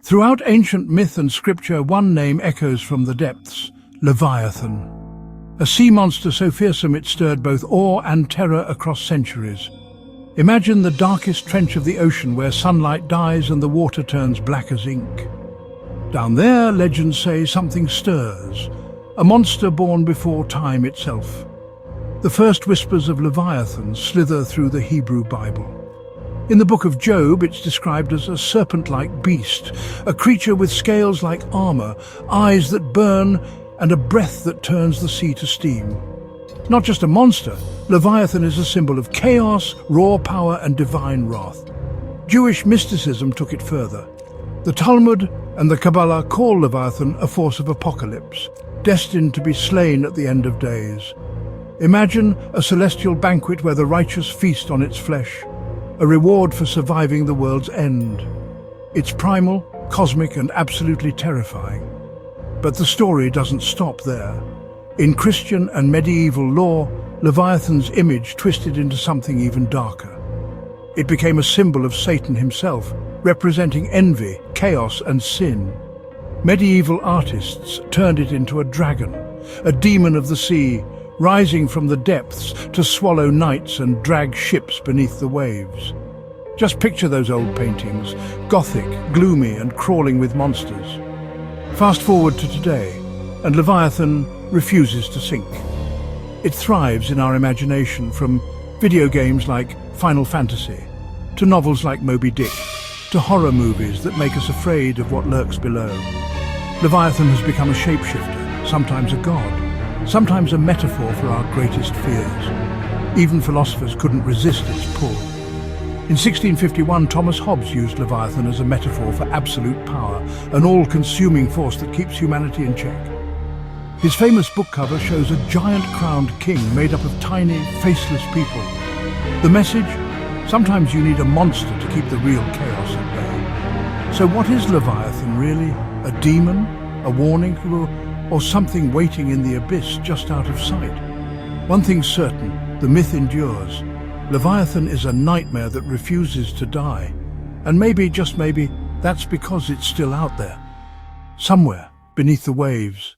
Throughout ancient myth and scripture, one name echoes from the depths: Leviathan. A sea monster so fearsome it stirred both awe and terror across centuries. Imagine the darkest trench of the ocean where sunlight dies and the water turns black as ink. Down there, legends say, something stirs, a monster born before time itself. The first whispers of Leviathan slither through the Hebrew Bible. In the book of Job, it's described as a serpent-like beast, a creature with scales like armor, eyes that burn, and a breath that turns the sea to steam. Not just a monster, Leviathan is a symbol of chaos, raw power, and divine wrath. Jewish mysticism took it further. The Talmud and the Kabbalah call Leviathan a force of apocalypse, destined to be slain at the end of days. Imagine a celestial banquet where the righteous feast on its flesh, a reward for surviving the world's end. It's primal, cosmic, and absolutely terrifying. But the story doesn't stop there. In Christian and medieval lore, Leviathan's image twisted into something even darker. It became a symbol of Satan himself, representing envy, chaos, and sin. Medieval artists turned it into a dragon, a demon of the sea, rising from the depths to swallow knights and drag ships beneath the waves. Just picture those old paintings, gothic, gloomy, and crawling with monsters. Fast forward to today, and Leviathan refuses to sink. It thrives in our imagination, from video games like Final Fantasy, to novels like Moby Dick, to horror movies that make us afraid of what lurks below. Leviathan has become a shapeshifter, sometimes a god, sometimes a metaphor for our greatest fears. Even philosophers couldn't resist its pull. In 1651, Thomas Hobbes used Leviathan as a metaphor for absolute power, an all-consuming force that keeps humanity in check. His famous book cover shows a giant crowned king made up of tiny, faceless people. The message? Sometimes you need a monster to keep the real chaos at bay. So what is Leviathan really? A demon? A warning? Or something waiting in the abyss just out of sight? One thing's certain, the myth endures. Leviathan is a nightmare that refuses to die. And maybe, just maybe, that's because it's still out there. Somewhere, beneath the waves.